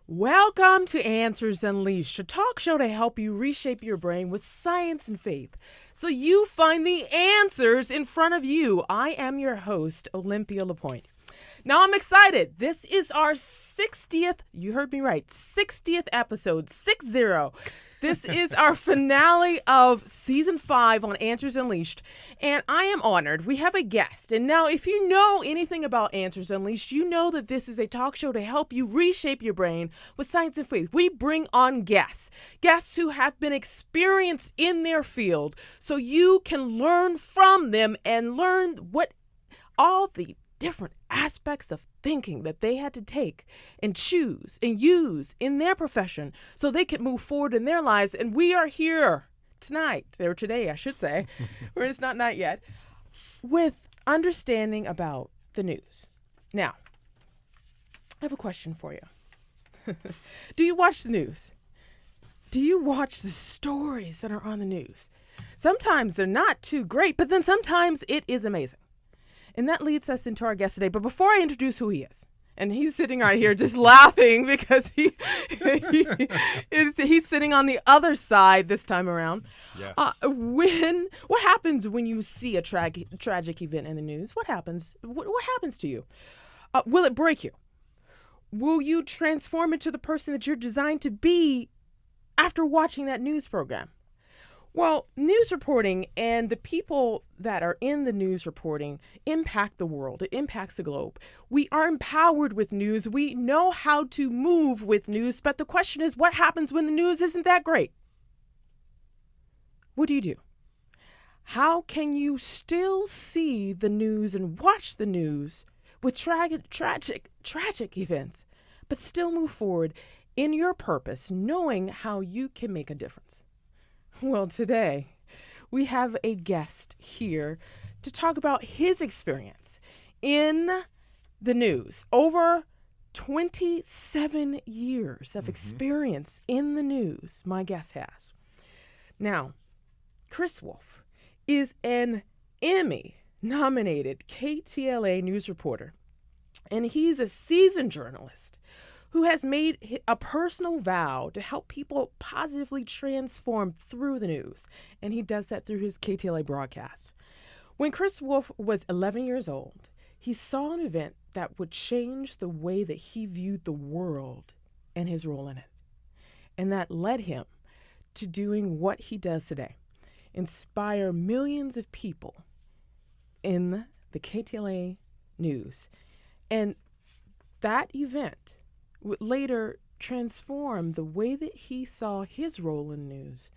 Welcome to Answers Unleashed, a talk show to help you reshape your brain with science and faith so you find the answers in front of you. I am your host, Olympia LePoint. Now I'm excited. This is our 60th, you heard me right, 60th episode, 60. This is our finale of season 5 on Answers Unleashed, and I am honored. We have a guest, and now if you know anything about Answers Unleashed, you know that this is a talk show to help you reshape your brain with science and faith. We bring on guests who have been experienced in their field, so you can learn from them and learn what all the different aspects of thinking that they had to take and choose and use in their profession so they could move forward in their lives. And we are here tonight, or today, I should say, or it's not night yet, with understanding about the news. Now, I have a question for you. Do you watch the news? Do you watch the stories that are on the news? Sometimes they're not too great, but then sometimes it is amazing. And that leads us into our guest today. But before I introduce who he is, and he's sitting right here just laughing because he's sitting on the other side this time around. Yes. What happens when you see a tragic event in the news? What happens? What happens to you? Will it break you? Will you transform into the person that you're designed to be after watching that news program? Well, news reporting and the people that are in the news reporting impact the world. It impacts the globe. We are empowered with news. We know how to move with news. But the question is, what happens when the news isn't that great? What do? How can you still see the news and watch the news with tragic events, but still move forward in your purpose, knowing how you can make a difference? Well, today we have a guest here to talk about his experience in the news. Over 27 years of experience in the news, my guest has. Now, Chris Wolfe is an Emmy-nominated KTLA News Reporter, and he's a seasoned journalist who has made a personal vow to help people positively transform through the news. And he does that through his KTLA broadcast. When Chris Wolfe was 11 years old, he saw an event that would change the way that he viewed the world and his role in it. And that led him to doing what he does today, inspire millions of people in the KTLA News. And that event would later transform the way that he saw his role in news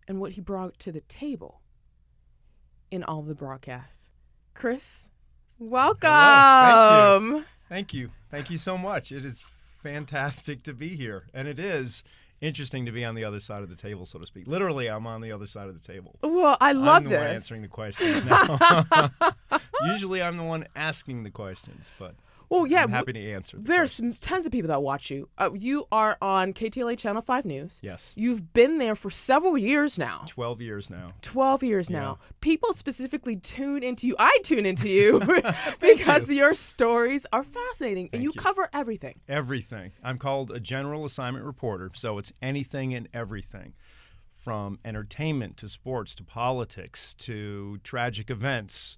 and what he brought to the table in all the broadcasts. Chris, welcome. Hello. Thank you. Thank you so much. It is fantastic to be here. And it is interesting to be on the other side of the table, so to speak. Literally, I'm on the other side of the table. Well, I love I'm this. the one answering the questions now. Usually, I'm the one asking the questions, but well, yeah, I'm happy to answer. There's tons of people that watch you. You are on KTLA Channel 5 News. Yes. You've been there for several years now. 12 years now. 12 years now. People specifically tune into you. I tune into you because your stories are fascinating and you cover everything. Everything. I'm called a general assignment reporter, so it's anything and everything. From entertainment to sports to politics to tragic events,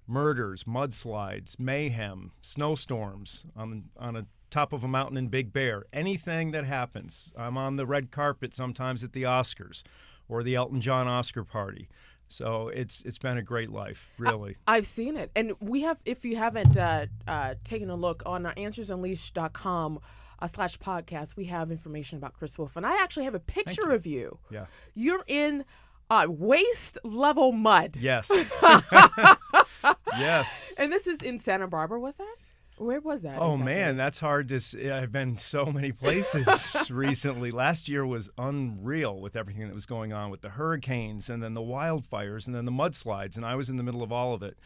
murders, mudslides, mayhem, snowstorms on a top of a mountain in Big Bear, anything that happens. I'm on the red carpet sometimes at the Oscars or the Elton John Oscar party. So it's been a great life, really. I've seen it. And we have, if you haven't taken a look on our answersunleashed.com /podcast, we have information about Chris Wolfe. And I actually have a picture of you. Yeah. You're in waist level mud. Yes. Yes. And this is in Santa Barbara, was that? Where was that? Oh, man, that's hard to see. I've been so many places recently. Last year was unreal with everything that was going on with the hurricanes and then the wildfires and then the mudslides, and I was in the middle of all of it.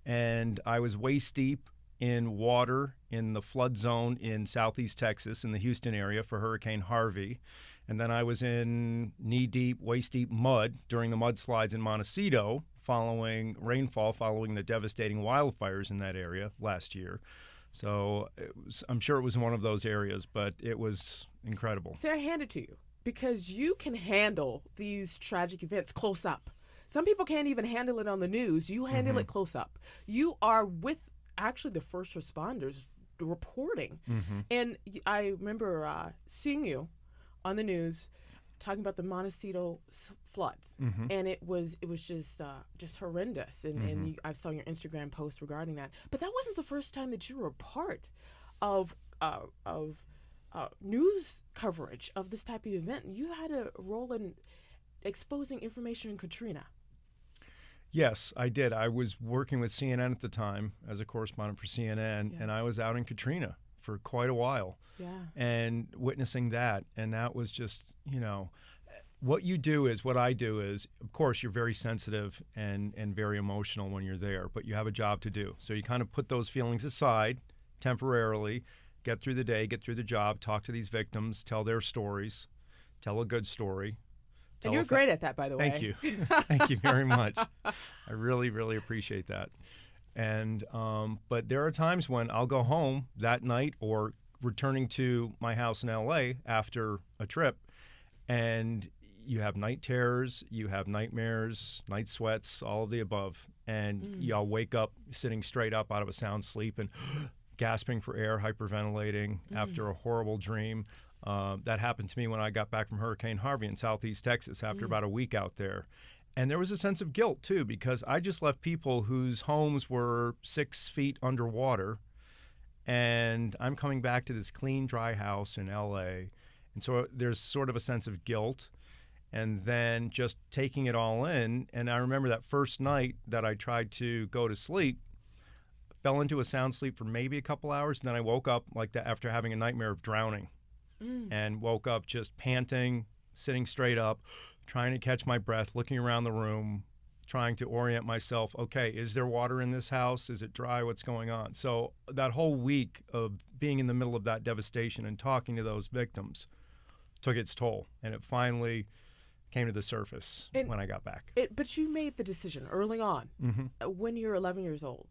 And I was waist deep in water in the flood zone in southeast Texas in the Houston area for Hurricane Harvey. And then I was in knee-deep, waist-deep mud during the mudslides in Montecito following rainfall, following the devastating wildfires in that area last year. So I'm sure it was one of those areas, but it was incredible. Say I hand it to you because you can handle these tragic events close up. Some people can't even handle it on the news. You handle it close up. You are with actually the first responders reporting. And I remember seeing you on the news talking about the Montecito floods, and it was just horrendous. And I saw your Instagram post regarding that. But that wasn't the first time that you were a part of news coverage of this type of event. You had a role in exposing information in Katrina. Yes, I did. I was working with CNN at the time as a correspondent for CNN, and I was out in Katrina for quite a while and witnessing that. And that was just, what I do is, of course, you're very sensitive and very emotional when you're there, but you have a job to do. So you kind of put those feelings aside temporarily, get through the day, get through the job, talk to these victims, tell their stories, tell a good story. And you're great at that, by the way. Thank you. Thank you very much. I really, really appreciate that. And but there are times when I'll go home that night or returning to my house in LA after a trip, and you have night terrors, you have nightmares, night sweats, all of the above. And y'all wake up sitting straight up out of a sound sleep and gasping for air, hyperventilating after a horrible dream. That happened to me when I got back from Hurricane Harvey in southeast Texas after about a week out there. And there was a sense of guilt, too, because I just left people whose homes were 6 feet underwater, and I'm coming back to this clean, dry house in L.A., and so there's sort of a sense of guilt, and then just taking it all in. And I remember that first night that I tried to go to sleep, fell into a sound sleep for maybe a couple hours, and then I woke up like that after having a nightmare of drowning. And woke up just panting, sitting straight up, trying to catch my breath, looking around the room, trying to orient myself. Okay, is there water in this house? Is it dry? What's going on? So that whole week of being in the middle of that devastation and talking to those victims took its toll. And it finally came to the surface when I got back. But you made the decision early on, when you're 11 years old,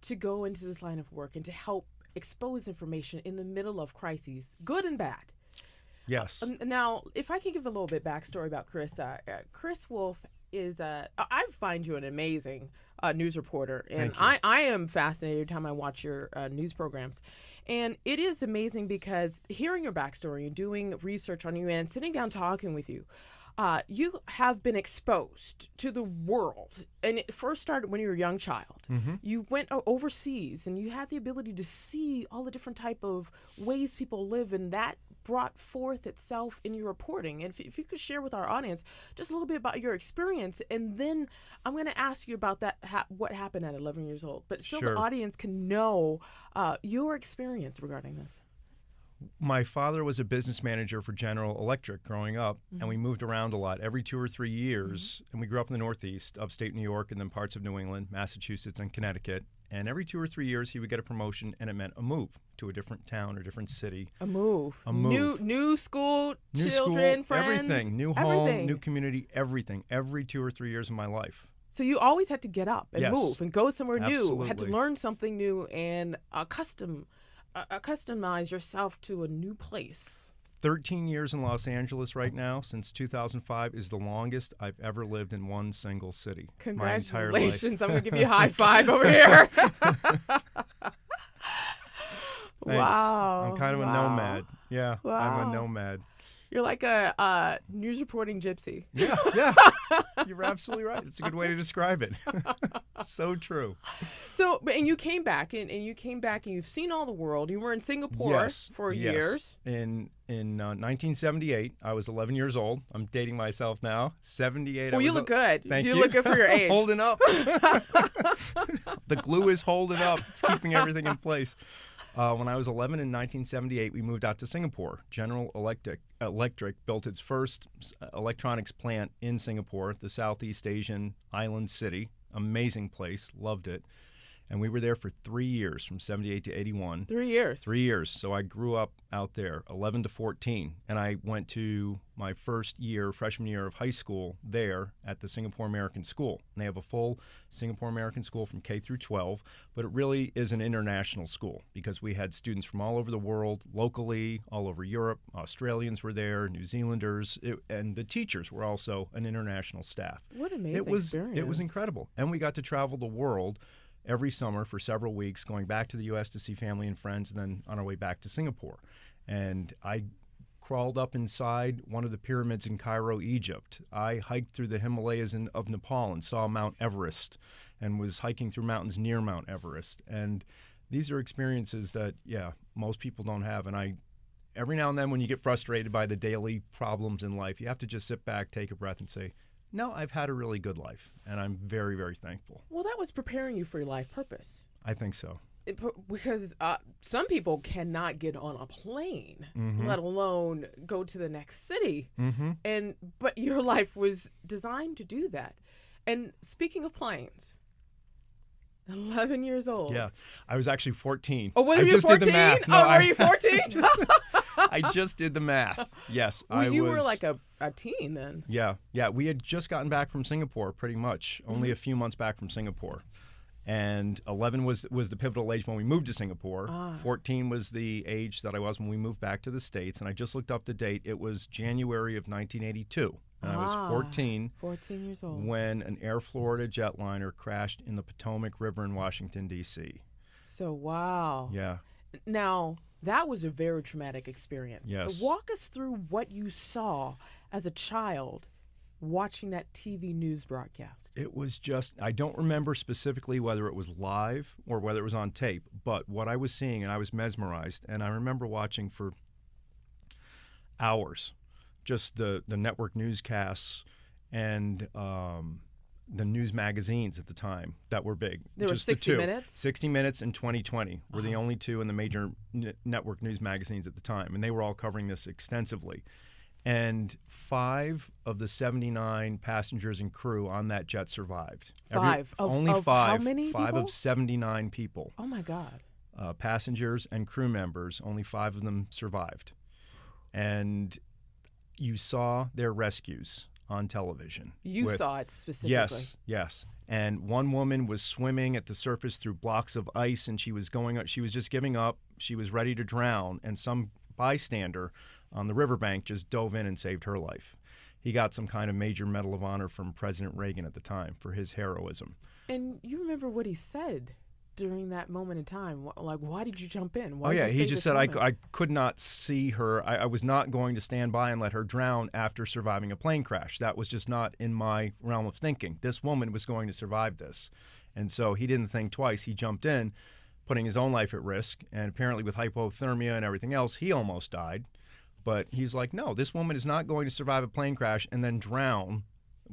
to go into this line of work and to help expose information in the middle of crises, good and bad. Yes. Now, if I can give a little bit backstory about Chris, Chris Wolfe is, I find you an amazing news reporter, and I am fascinated every time I watch your news programs. And it is amazing because hearing your backstory and doing research on you and sitting down talking with you, you have been exposed to the world. And it first started when you were a young child. You went overseas and you had the ability to see all the different type of ways people live, and that brought forth itself in your reporting. And if you could share with our audience just a little bit about your experience, and then I'm going to ask you about that, what happened at 11 years old. But so the audience can know your experience regarding this. My father was a business manager for General Electric growing up, and we moved around a lot every 2 or 3 years. And we grew up in the Northeast, upstate New York, and then parts of New England, Massachusetts, and Connecticut. And every 2 or 3 years, he would get a promotion, and it meant a move to a different town or different city. A move. New school, new children, school, friends. Everything. New home, new community, everything. Every 2 or 3 years of my life. So you always had to get up and move and go somewhere Absolutely. new. Had to learn something new and customize yourself to a new place. 13 years in Los Angeles right now, since 2005, is the longest I've ever lived in one single city. Congratulations. My entire life. I'm going to give you a high five over here. Wow. I'm kind of a nomad. Yeah, wow. I'm a nomad. You're like a news reporting gypsy. Yeah. You're absolutely right. It's a good way to describe it. So true. So, and you came back, and you've seen all the world. You were in Singapore for years. In 1978, I was 11 years old. I'm dating myself now. 78. Well, you look good. Thank you. You look good for your age. Holding up. The glue is holding up. It's keeping everything in place. When I was 11 in 1978, we moved out to Singapore. General Electric built its first electronics plant in Singapore, the Southeast Asian island city. Amazing place, loved it. And we were there for 3 years, from 78 to 81. 3 years. 3 years. So I grew up out there, 11 to 14. And I went to my first year, freshman year of high school there at the Singapore American School. And they have a full Singapore American School from K through 12, but it really is an international school because we had students from all over the world, locally, all over Europe. Australians were there, New Zealanders, and the teachers were also an international staff. What an amazing experience. It was incredible. And we got to travel the world every summer for several weeks, going back to the U.S. to see family and friends, and then on our way back to Singapore. And I crawled up inside one of the pyramids in Cairo, Egypt. I hiked through the Himalayas of Nepal and saw Mount Everest and was hiking through mountains near Mount Everest. And these are experiences that, most people don't have. And every now and then when you get frustrated by the daily problems in life, you have to just sit back, take a breath, and say, no, I've had a really good life, and I'm very, very thankful. Well, that was preparing you for your life purpose. I think so. Because some people cannot get on a plane, let alone go to the next city. But your life was designed to do that. And speaking of planes, 11 years old. Yeah, I was actually 14. Oh, were I you just 14? did the math. No, were you 14? I just did the math. Yes, well, you were like a teen then. Yeah. We had just gotten back from Singapore, pretty much. Only a few months back from Singapore. And 11 was the pivotal age when we moved to Singapore. 14 was the age that I was when we moved back to the States. And I just looked up the date. It was January of 1982. And I was 14 years old when an Air Florida jetliner crashed in the Potomac River in Washington, D.C. So, wow. Yeah. Now, that was a very traumatic experience. Yes. Walk us through what you saw as a child watching that TV news broadcast. It was just, I don't remember specifically whether it was live or whether it was on tape, but what I was seeing, and I was mesmerized, and I remember watching for hours, just the network newscasts and the news magazines at the time that were big. There were just 60 the two. Minutes? 60 Minutes and 2020 were the only two in the major network news magazines at the time, and they were all covering this extensively. And 5 of the 79 passengers and crew on that jet survived. Only 5. How many 5 people? of 79 people. Oh, my God. Passengers and crew members, only 5 of them survived. And you saw their rescues on television. You saw it specifically? Yes. And one woman was swimming at the surface through blocks of ice, and she was just giving up. She was ready to drown, and some bystander on the riverbank just dove in and saved her life. He got some kind of major Medal of Honor from President Reagan at the time for his heroism. And you remember what he said during that moment in time? Like, why did you jump in? He just said, I could not see her. I was not going to stand by and let her drown after surviving a plane crash. That was just not in my realm of thinking. This woman was going to survive this. And so he didn't think twice. He jumped in, putting his own life at risk. And apparently with hypothermia and everything else, he almost died. But he's like, no, this woman is not going to survive a plane crash and then drown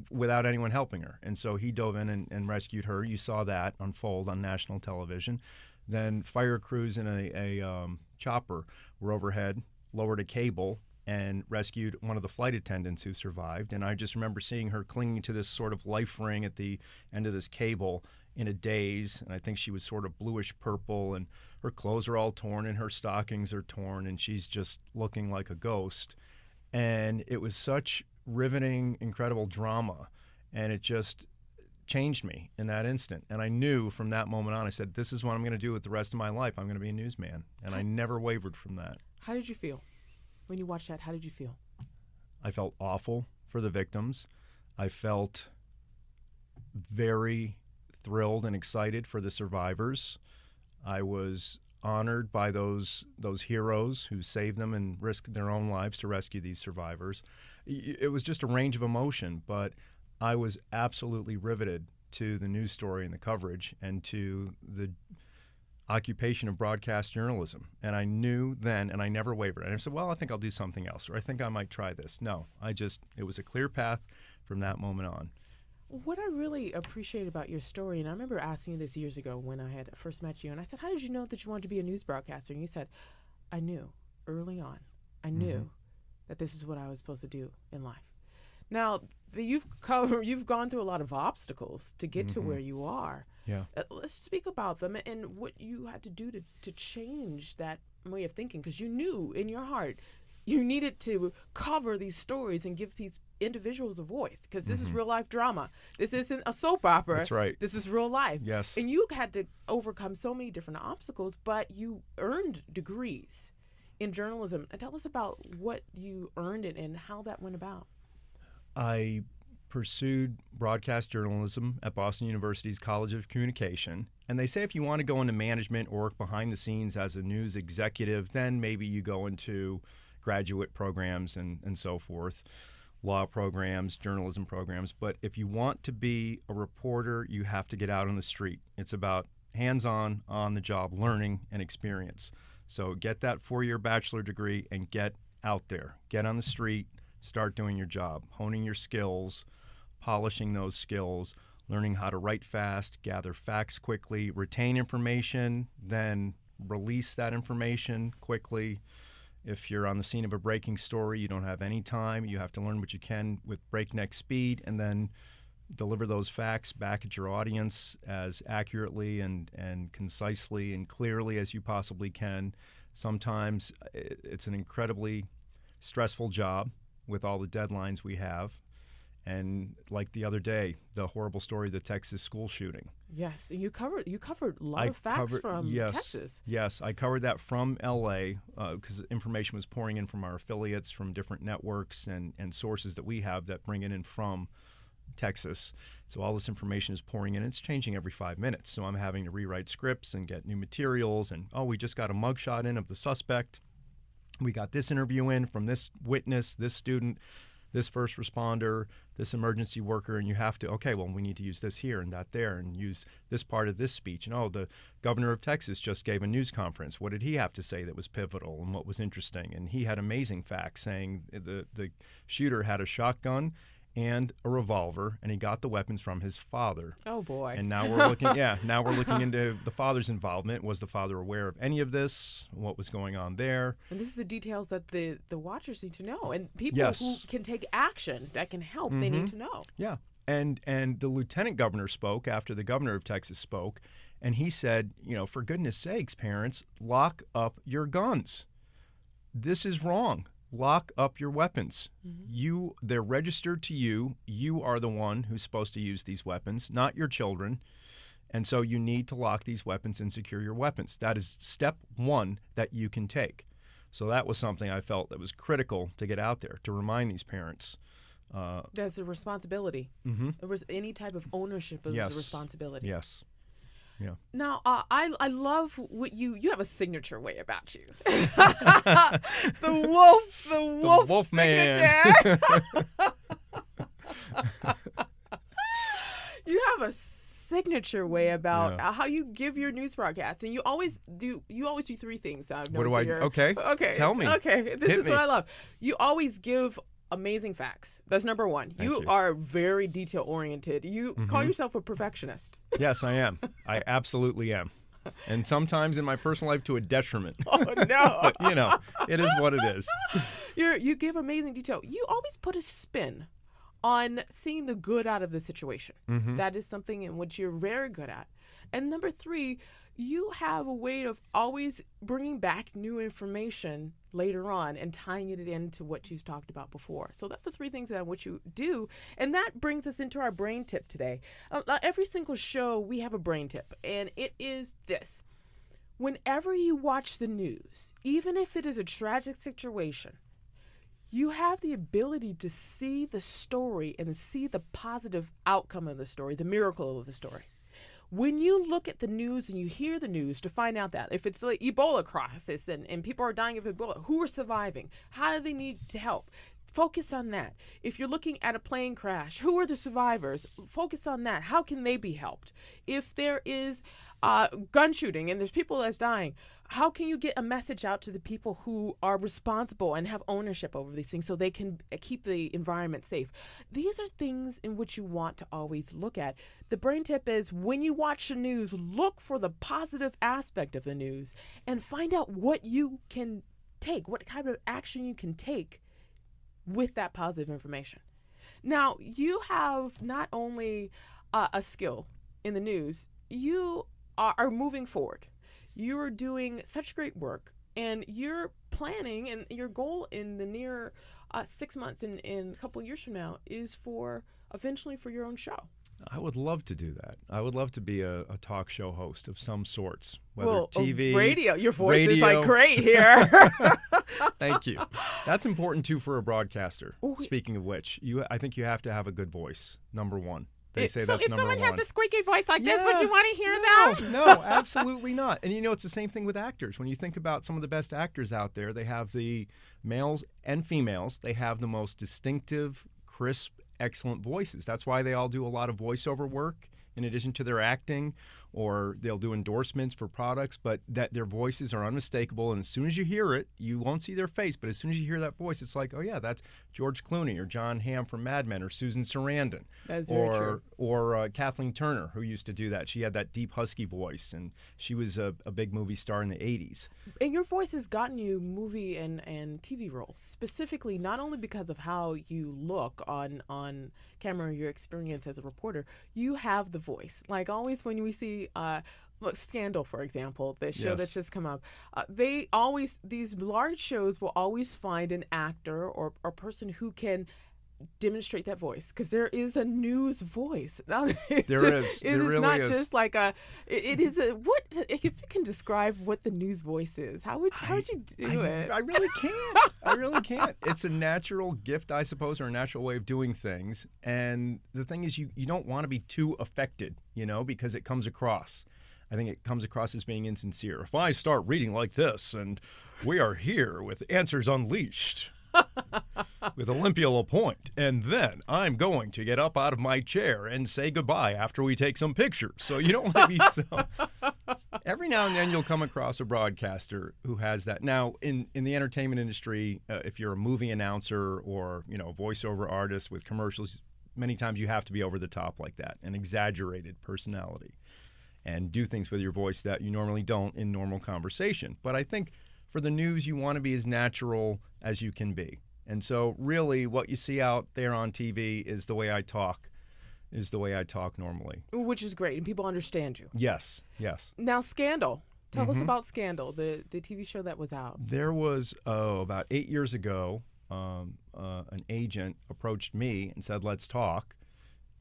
without anyone helping her. And so he dove in and rescued her. You saw that unfold on national television. Then fire crews in a chopper were overhead, lowered a cable, and rescued one of the flight attendants who survived. And I just remember seeing her clinging to this sort of life ring at the end of this cable in a daze. And I think she was sort of bluish purple, and her clothes are all torn and her stockings are torn, and she's just looking like a ghost. And it was such riveting, incredible drama, and it just changed me in that instant. And I knew from that moment on, I said, this is what I'm going to do with the rest of my life. I'm going to be a newsman. And I never wavered from that. How did you feel when you watched that? How did you feel? I felt awful for the victims. I felt very thrilled and excited for the survivors. I was honored by those heroes who saved them and risked their own lives to rescue these survivors. It was just a range of emotion, but I was absolutely riveted to the news story and the coverage and to the occupation of broadcast journalism. And I knew then, and I never wavered. And I said, well, I think I'll do something else, or I think I might try this. No, it was a clear path from that moment on. What I really appreciate about your story, and I remember asking you this years ago when I had first met you, and I said, how did you know that you wanted to be a news broadcaster? And you said, I knew early on. I knew that this is what I was supposed to do in life. Now, you've gone through a lot of obstacles to get to where you are. Yeah. Let's speak about them and what you had to do to change that way of thinking, because you knew in your heart you needed to cover these stories and give these individuals a voice, because this is real life drama. This isn't a soap opera. That's right. This is real life. Yes. And you had to overcome so many different obstacles, but you earned degrees in journalism. And tell us about what you earned it and how that went about. I pursued broadcast journalism at Boston University's College of Communication. And they say if you want to go into management or work behind the scenes as a news executive, then maybe you go into graduate programs and so forth, law programs, journalism programs. But if you want to be a reporter, you have to get out on the street. It's about hands-on, on-the-job learning and experience. So get that 4-year bachelor degree and get out there. Get on the street, start doing your job, honing your skills, polishing those skills, learning how to write fast, gather facts quickly, retain information, then release that information quickly. If you're on the scene of a breaking story, you don't have any time. You have to learn what you can with breakneck speed and then deliver those facts back at your audience as accurately and concisely and clearly as you possibly can. Sometimes it's an incredibly stressful job with all the deadlines we have. And like the other day, the horrible story of the Texas school shooting. Yes, and you covered a lot of facts from Texas. Yes, I covered that from L.A. Because information was pouring in from our affiliates, from different networks and sources that we have that bring it in from Texas. So all this information is pouring in. It's changing every 5 minutes. So I'm having to rewrite scripts and get new materials. And, we just got a mugshot in of the suspect. We got this interview in from this witness, this student, this first responder, this emergency worker, and you have to, we need to use this here and that there and use this part of this speech. And, the governor of Texas just gave a news conference. What did he have to say that was pivotal and what was interesting? And he had amazing facts saying the shooter had a shotgun and a revolver, and he got the weapons from his father. Oh boy! And now we're looking into the father's involvement. Was the father aware of any of this? What was going on there? And this is the details that the watchers need to know, and people who can take action that can help. They need to know. Yeah, and the lieutenant governor spoke after the governor of Texas spoke, and he said, for goodness sakes, parents, lock up your guns. This is wrong. Lock up your weapons. They're registered to you. You are the one who's supposed to use these weapons, not your children. And so you need to lock these weapons and secure your weapons. That is step one that you can take. So that was something I felt that was critical to get out there, to remind these parents. There's a responsibility. There was any type of ownership of the responsibility. Yes. Yeah. Now, I love what you have a signature way about you. the Wolfe man. You have a signature way about how you give your news broadcasts, and you always do 3 things. What do I? Okay. Tell me. Okay. This is what I love. You always give amazing facts. That's number one. You are very detail oriented. You call yourself a perfectionist. Yes, I am. I absolutely am. And sometimes in my personal life to a detriment. Oh, no. But, it is what it is. You give amazing detail. You always put a spin on seeing the good out of the situation. That is something in which you're very good at. And number 3, you have a way of always bringing back new information later on and tying it into what you've talked about before. So that's the 3 things that what you do. And that brings us into our brain tip today. Every single show, we have a brain tip, and it is this. Whenever you watch the news, even if it is a tragic situation, you have the ability to see the story and see the positive outcome of the story, the miracle of the story. When you look at the news and you hear the news to find out that if it's the Ebola crisis and people are dying of Ebola, who are surviving? How do they need to help? Focus on that. If you're looking at a plane crash, who are the survivors? Focus on that. How can they be helped? If there is gun shooting and there's people that's dying, how can you get a message out to the people who are responsible and have ownership over these things so they can keep the environment safe? These are things in which you want to always look at. The brain tip is when you watch the news, look for the positive aspect of the news and find out what you can take, what kind of action you can take with that positive information. Now, you have not only a skill in the news, you are moving forward. You are doing such great work, and you're planning, and your goal in the near 6 months and in a couple of years from now is for eventually for your own show. I would love to do that. I would love to be a talk show host of some sorts, whether Well, TV, radio. Your voice is radio. like great here. Thank you. That's important too for a broadcaster. Ooh. Speaking of which, I think you have to have a good voice. Number one. They say so that's if number someone one. has a squeaky voice like this, would you want to hear no, that? No, absolutely not. And it's the same thing with actors. When you think about some of the best actors out there, they have the males and females. They have the most distinctive, crisp, excellent voices. That's why they all do a lot of voiceover work in addition to their acting, or they'll do endorsements for products, but that their voices are unmistakable. And as soon as you hear it, you won't see their face, but as soon as you hear that voice, it's like, oh yeah, that's George Clooney or John Hamm from Mad Men or Susan Sarandon. That's very true. Or Kathleen Turner, who used to do that. She had that deep husky voice, and she was a big movie star in the 80s. And your voice has gotten you movie and TV roles, specifically not only because of how you look on camera, your experience as a reporter, you have the voice. Like always when we see look, Scandal, for example, the show that's just come up, these large shows will always find an actor or person who can demonstrate that voice, because there is a news voice. It is not just like it is a, what if you can describe what the news voice is, how would you do it? I really can't. I really can't. It's a natural gift, I suppose, or a natural way of doing things. And the thing is, you don't want to be too affected, because it comes across. I think it comes across as being insincere. If I start reading like this, and we are here with Answers Unleashed with Olympia LePoint, and then I'm going to get up out of my chair and say goodbye after we take some pictures. So you don't want to be so. Every now and then you'll come across a broadcaster who has that. Now, in the entertainment industry, if you're a movie announcer or voiceover artist with commercials, many times you have to be over the top like that, an exaggerated personality, and do things with your voice that you normally don't in normal conversation. But I think for the news, you want to be as natural as you can be. And so really what you see out there on TV is the way I talk normally. Which is great, and people understand you. Yes. Now, Scandal. Tell us about Scandal, the TV show that was out. There was, about 8 years ago, an agent approached me and said, let's talk.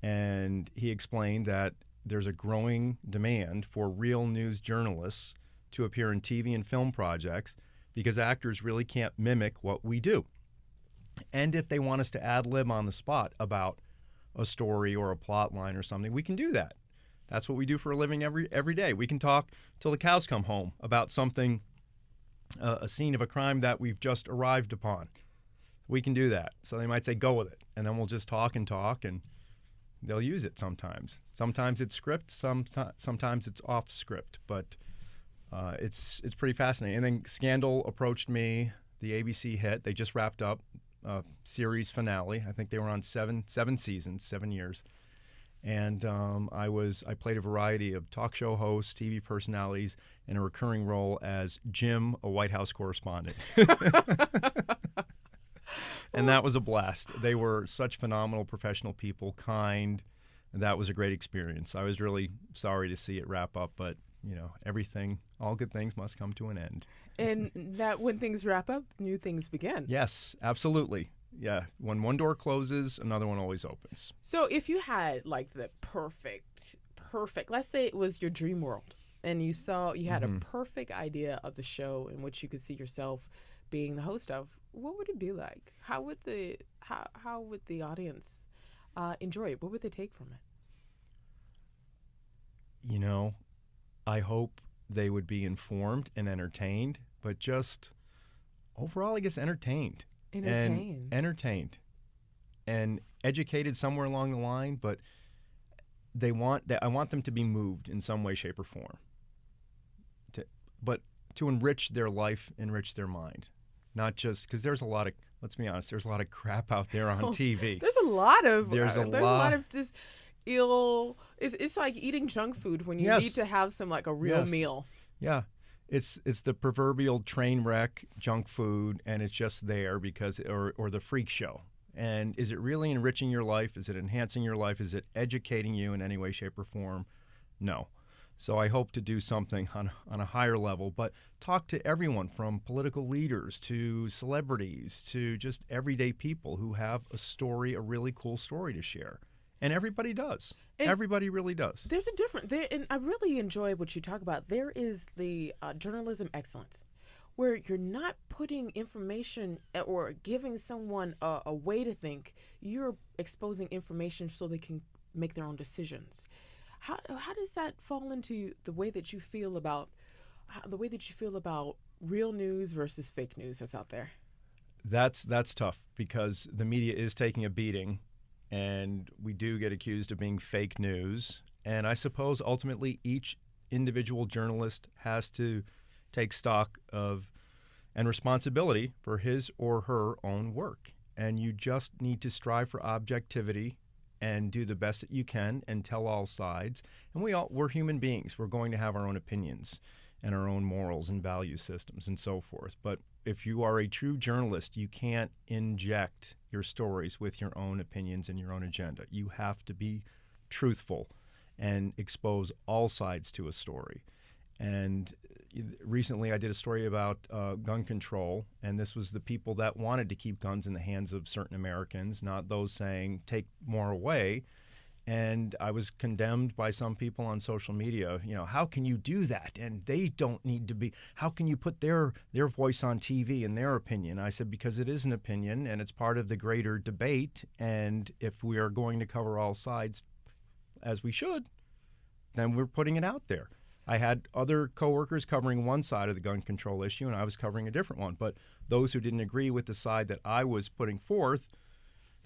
And he explained that there's a growing demand for real news journalists to appear in TV and film projects because actors really can't mimic what we do. And if they want us to ad-lib on the spot about a story or a plot line or something, we can do that. That's what we do for a living every day. We can talk till the cows come home about something, a scene of a crime that we've just arrived upon. We can do that. So they might say, go with it. And then we'll just talk, and they'll use it sometimes. Sometimes it's script, sometimes it's off script, but it's pretty fascinating. And then Scandal approached me, the ABC hit. They just wrapped up series finale. I think they were on seven seasons, 7 years. And I played a variety of talk show hosts, TV personalities, and a recurring role as Jim, a White House correspondent. And that was a blast. They were such phenomenal professional people, kind. And that was a great experience. I was really sorry to see it wrap up, but all good things must come to an end. And that when things wrap up, new things begin. Yes, absolutely. Yeah, when one door closes, another one always opens. So if you had like the perfect, let's say it was your dream world, and you had a perfect idea of the show in which you could see yourself being the host of, what would it be like? How would the audience enjoy it? What would they take from it? I hope they would be informed and entertained, but just overall, I guess, entertained. Entertained. And educated somewhere along the line, but I want them to be moved in some way, shape, or form. But to enrich their life, enrich their mind. Not just because let's be honest, there's a lot of crap out there on TV. There's a lot of just ill. It's like eating junk food when you need to have some like a real meal. Yeah, it's the proverbial train wreck junk food, and it's just there because or the freak show. And is it really enriching your life? Is it enhancing your life? Is it educating you in any way, shape, or form? No. So I hope to do something on a higher level, but talk to everyone from political leaders to celebrities to just everyday people who have a story, a really cool story to share. And everybody does. And everybody really does. There's a different, and I really enjoy what you talk about. There is the journalism excellence, where you're not putting information or giving someone a way to think. You're exposing information so they can make their own decisions. How does that fall into the way that you feel about real news versus fake news that's out there? That's tough because the media is taking a beating, and we do get accused of being fake news. And I suppose ultimately each individual journalist has to take stock of and responsibility for his or her own work. And you just need to strive for objectivity and do the best that you can and tell all sides. And we're human beings. We're going to have our own opinions and our own morals and value systems and so forth. But if you are a true journalist, you can't inject your stories with your own opinions and your own agenda. You have to be truthful and expose all sides to a story. And recently I did a story about gun control, and this was the people that wanted to keep guns in the hands of certain Americans, not those saying take more away. And I was condemned by some people on social media. How can you do that? And they don't need to be. How can you put their voice on TV and their opinion? I said, because it is an opinion and it's part of the greater debate. And if we are going to cover all sides, as we should, then we're putting it out there. I had other coworkers covering one side of the gun control issue, and I was covering a different one. But those who didn't agree with the side that I was putting forth,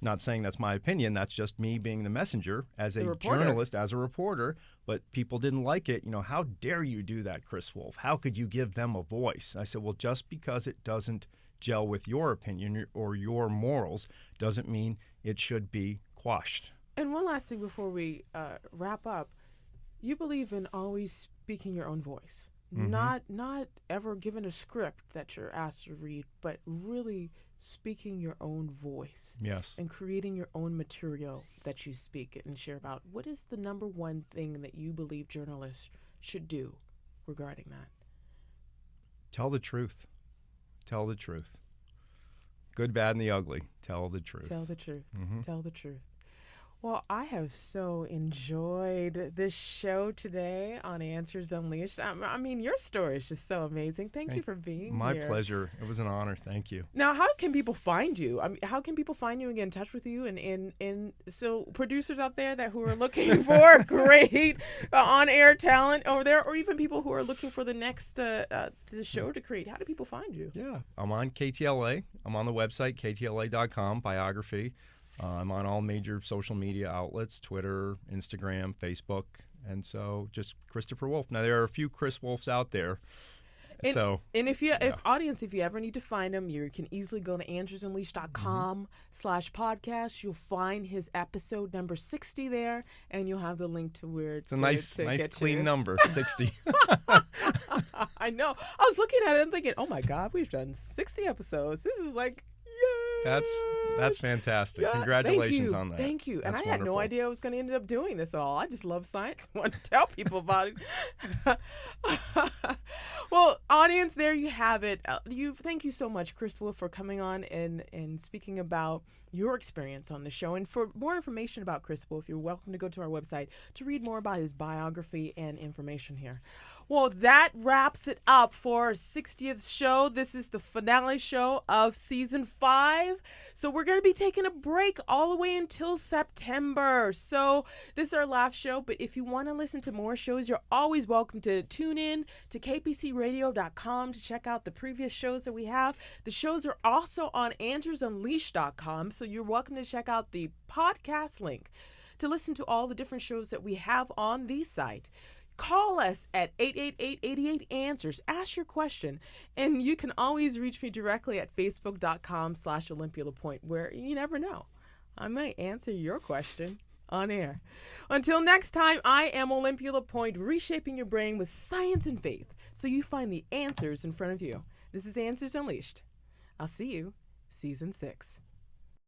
not saying that's my opinion, that's just me being the messenger as a journalist, as a reporter, but people didn't like it. How dare you do that, Chris Wolfe? How could you give them a voice? I said, well, just because it doesn't gel with your opinion or your morals doesn't mean it should be quashed. And one last thing before we wrap up. You believe in always speaking your own voice, not ever given a script that you're asked to read, but really speaking your own voice. Yes. And creating your own material that you speak and share about. What is the number one thing that you believe journalists should do regarding that? Tell the truth. Tell the truth. Good, bad, and the ugly. Tell the truth. Tell the truth. Tell the truth. Well, I have so enjoyed this show today on Answers Unleashed. I mean, your story is just so amazing. Thank you for being here. My pleasure. It was an honor. Thank you. Now, how can people find you? I mean, how can people find you and get in touch with you? And so producers out there who are looking for great on-air talent over there, or even people who are looking for the next the show to create, how do people find you? Yeah, I'm on KTLA. I'm on the website, KTLA.com, biography. I'm on all major social media outlets, Twitter, Instagram, Facebook, and so just Christopher Wolfe. Now, there are a few Chris Wolfes out there. And if you ever need to find him, you can easily go to andrewsunleashed.com/podcast. You'll find his episode number 60 there, and you'll have the link to where it's a nice clean number, 60. I know. I was looking at it and thinking, oh my God, we've done 60 episodes. This is like, yay! That's fantastic. Yeah, congratulations on that. Thank you. That's and I had no idea I was going to end up doing this at all. I just love science. I want to tell people about it. Well, audience, there you have it. Thank you so much, Chris Wolfe, for coming on and speaking about your experience on the show. And for more information about Chris Wolfe, you're welcome to go to our website to read more about his biography and information here. Well, that wraps it up for our 60th show. This is the finale show of season 5. So we're going to be taking a break all the way until September. So this is our last show. But if you want to listen to more shows, you're always welcome to tune in to kpcradio.com to check out the previous shows that we have. The shows are also on andrewsunleashed.com. So you're welcome to check out the podcast link to listen to all the different shows that we have on the site. Call us at 888-88-ANSWERS. Ask your question. And you can always reach me directly at facebook.com/Olympia LePoint, where you never know, I might answer your question on air. Until next time, I am Olympia LePoint, reshaping your brain with science and faith so you find the answers in front of you. This is Answers Unleashed. I'll see you season 6.